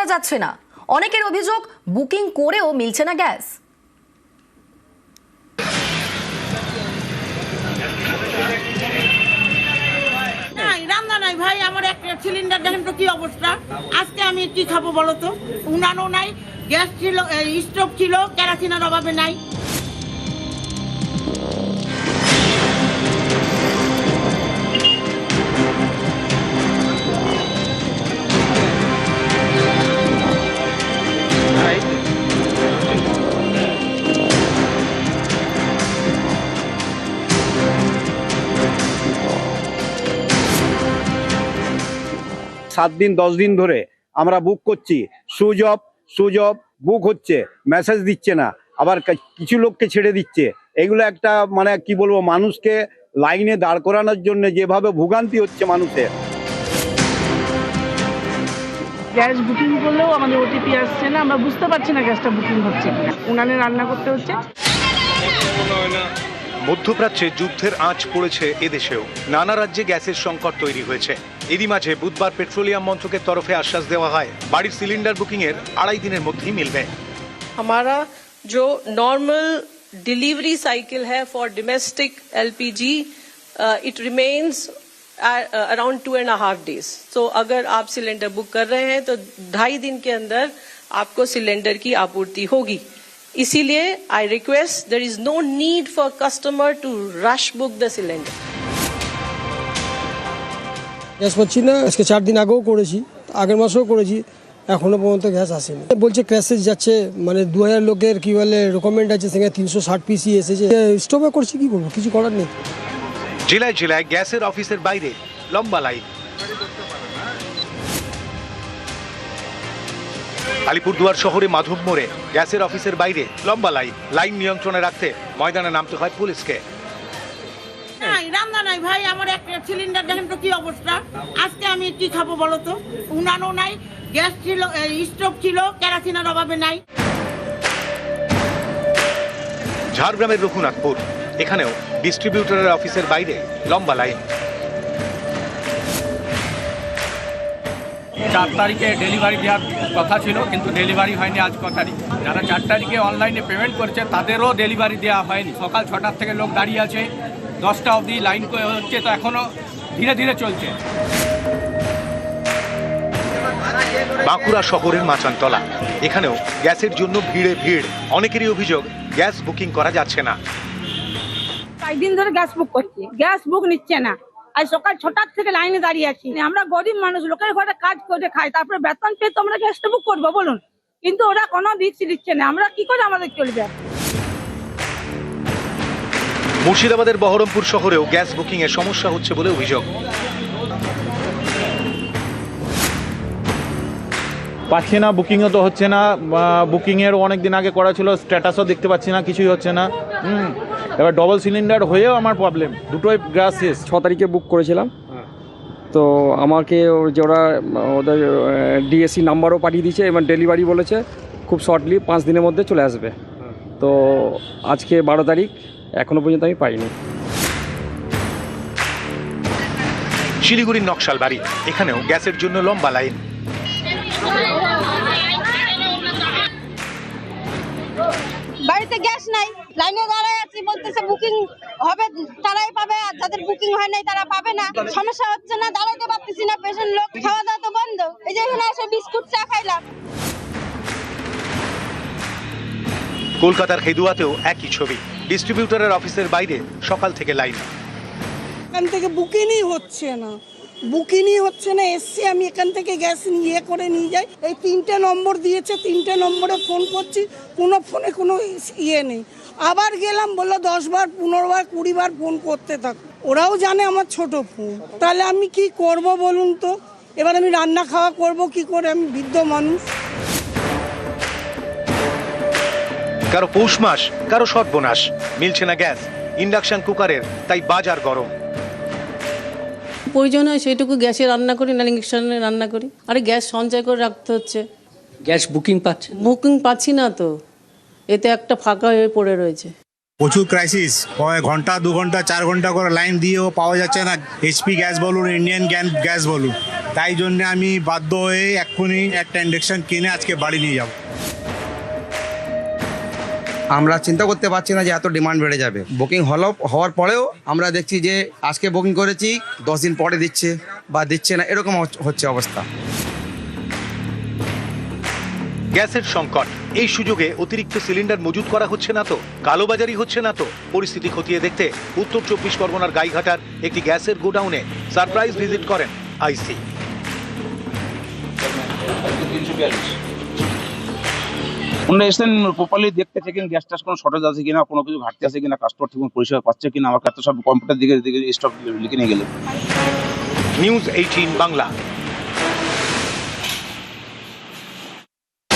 করা যাচ্ছে না। অনেকের অভিযোগ বুকিং করেও মিলছে না গ্যাস। রান্না নাই ভাই, আমার একটা সিলিন্ডার দেখেন তো কি অবস্থা। আজকে আমি কি খাবো বলো তো? উনানও নাই, গ্যাস ছিল, স্টোভ ছিল, কেরোসিনের অভাবে নাই। সাত দিন 10 দিন ধরে আমরা বুক করছি, সুইচ অফ বুক হচ্ছে, মেসেজ দিচ্ছে না, আবার কিছু লোককে ছেড়ে দিচ্ছে। এগুলো একটা মানে কি বলবো, মানুষকে লাইনে দাঁড় করানোর জন্য যেভাবে ভোগান্তি হচ্ছে মানুষের। গ্যাস বুকিং করলেও আমাদের ওটিপি আসছে না, আমরা বুঝতে পারছি না গ্যাসটা বুকিং হচ্ছে কিনা। উনানে রান্না করতে হচ্ছে। মধ্যপ্রাচ্যে যুদ্ধের আঁচ পড়েছে এদেশেও। নানা রাজ্যে গ্যাসের সংকট তৈরি হয়েছে। এরই মাঝে বুধবার পেট্রোলিয়াম মন্ত্রকের তরফে আশ্বাস দেওয়া হয় বাড়ির সিলিন্ডার বুকিং এর 2.5 দিনের মধ্যেই মিলবে। हमारा जो नॉर्मल डिलीवरी साइकिल है for domestic LPG it remains around 2.5 days। तो अगर आप सिलेंडर बुक कर रहे हैं तो 2.5 दिन के अंदर आपको सिलेंडर की आपूर्ति होगी। इसीलिए I request there is no need for customer to rush book the cylinder. Gas পাচ্ছি না, আজকে 4 দিন আগেও করেছি, আগের মাসেও করেছি, এখনো পর্যন্ত গ্যাস আসেনি। বলছে ক্র্যাশেজ যাচ্ছে, মানে 2000 লোকের কি বলে রেকমেন্ড আছে, সেখানে 360 পিসি এসেছে। স্টোভে করছি, কি করবো, কিছু করার নেই। জেলায় জেলায় গ্যাসের অফিসের বাইরে লম্বা লাইন। আলিপুরদুয়ার শহরে মাধব মোড়ে গ্যাসের অফিসের বাইরে লম্বা লাইন নিয়ন্ত্রণে রাখতে ময়দানে নামতে হয় পুলিশকে। রান্না নাই ভাই, আমার একটা সিলিন্ডার দেখেন তো কি অবস্থা। আজকে আমি কি খাবো বলো তো? উনানও নাই, গ্যাস ছিল, স্টোভ ছিল, কেরোসিনের অভাবে নাই। ঝাড়গ্রামের রঘুনাথপুর, এখানেও ডিস্ট্রিবিউটরের অফিসের বাইরে লম্বা লাইন। 4 তারিখে ডেলিভারি দেওয়ার কথা ছিল, কিন্তু ডেলিভারি হয়নি আজ ক তারিখ। যারা 4 তারিখে অনলাইনে পেমেন্ট করছে তাদেরও ডেলিভারি দেওয়া হয়নি। সকাল 6টার থেকে লোক দাঁড়িয়ে আছে, 10টা অবধি লাইন হচ্ছে, তো এখনো ধীরে ধীরে চলছে। বাঁকুড়া শহরের মাচানতলা, এখানেও গ্যাসের জন্য ভিড়ে ভিড়। অনেকেরই অভিযোগ গ্যাস বুকিং করা যাচ্ছে না। কয়েকদিন ধরে গ্যাস বুক করছি, গ্যাস বুক নিচ্ছে না। আজ সকাল 6টার থেকে লাইনে দাঁড়িয়ে আছি। আমরা গরিব মানুষ, লোকের ঘরে কাজ করে খাই, তারপরে বেতন পেয়ে তোমরা গ্যাসটা বুক করবো বলুন? কিন্তু ওরা কোনো রিস্ক দিচ্ছে না, আমরা কি করে আমাদের চলবে? মুর্শিদাবাদের বহরমপুর শহরেও গ্যাস বুকিং এর সমস্যা হচ্ছে বলে অভিযোগ। পাচ্ছি না, বুকিংও তো হচ্ছে না। বুকিংয়ের অনেক দিন আগে করা ছিল, স্ট্যাটাসও দেখতে পাচ্ছি না, কিছুই হচ্ছে না। এবার ডবল সিলিন্ডার হয়েও আমার প্রবলেম, দুটোই গ্যাস শেষ। 6 তারিখে বুক করেছিলাম, তো আমাকে ওরা ওদের ডিএসসি নাম্বারও পাঠিয়ে দিয়েছে এবং ডেলিভারি বলেছে খুব শর্টলি 5 দিনের মধ্যে চলে আসবে। তো আজকে 12 তারিখ, এখনো পর্যন্ত আমি পাইনি। শিলিগুড়ির নকশালবাড়ি, এখানেও গ্যাসের জন্য লম্বা লাইন। বাড়িতে গ্যাস নাই, লাইনে দাঁড়ায় আছি, বলতেছে বুকিং হবে তারাই পাবে, আর যাদের বুকিং হয় নাই তারা পাবে না। সমস্যা হচ্ছে না, দাঁড়াতে পারতেছি না, পেশেন্ট লোক, খাওয়া দাওয়া তো বন্ধ। এই যে এখানে এসে বিস্কুট চা খাইলাম। কলকাতার খেদুয়াতেও একই ছবি, ডিস্ট্রিবিউটরের অফিসের বাইরে সকাল থেকে লাইন। এখান থেকে বুকিংই হচ্ছে না, এসছি আমি এখান থেকে গ্যাস করে নিয়ে যাই। এই 3টে নম্বর দিয়েছে, 3টে নম্বরে ফোন করছি, কোনো ফোনে কোনো নেই। আবার গেলাম, বললো 10 বার 15 বার 20 বার ফোন করতে থাক। ওরাও জানে আমার ছোট ফোন, তাহলে আমি কি করব বলুন তো? এবার আমি রান্না খাওয়া করব কি করে? আমি বৃদ্ধ মানুষ। কারো পৌষ মাস, কারো সর্বনাশ, মিলছে না গ্যাস। ইন্ডাকশন কুকারের তাই বাজার গরম। প্রয়োজন হয় সেইটুকু গ্যাসে রান্না করি, না ইন্ডাকশনে রান্না করি। আরে গ্যাস সঞ্চয় করে রাখতে হচ্ছে। গ্যাস বুকিং পাচ্ছি না তো, এতে একটা ফাঁকা হয়ে পড়ে রয়েছে। প্রচুর ক্রাইসিস, ঘন্টা 2 ঘন্টা 4 ঘন্টা করে লাইন দিয়েও পাওয়া যাচ্ছে না, এইচপি গ্যাস বলুন, ইন্ডিয়ান গ্যাস বলুন। তাই জন্য আমি বাধ্য হয়ে এক্ষুনি একটা ইন্ডাকশন কিনে আজকে বাড়ি নিয়ে যাব। আমরা চিন্তা করতে পারছি না যে এত ডিমান্ড বেড়ে যাবে। বুকিং হওয়ার পরেও আমরা দেখছি যে আজকে বুকিং করেছি 10 দিন পরে দিচ্ছে বা দিচ্ছে না, এরকম হচ্ছে অবস্থা। গ্যাসের সংকট, এই সুযোগে অতিরিক্ত সিলিন্ডার মজুত করা হচ্ছে না তো, কালোবাজারি হচ্ছে না তো? পরিস্থিতি খতিয়ে দেখতে উত্তর 24 পরগনার গাইঘাটার একটি গ্যাসের গোডাউনে সারপ্রাইজ ভিজিট করেন আইসি। ওনারা এসেছেন প্রপারলি দেখতে চেকিং গ্যাস ট্যাস কোনো শর্টেজ আছে কিনা, কোনো কিছু ঘাটতি আছে কিনা, কাস্টমার ঠিক পরিষেবা পাচ্ছে কিনা। আমার কাছে সব কম্পিউটার দিকে স্টক লিখে নিয়ে গেলেন। নিউজ 18 বাংলা।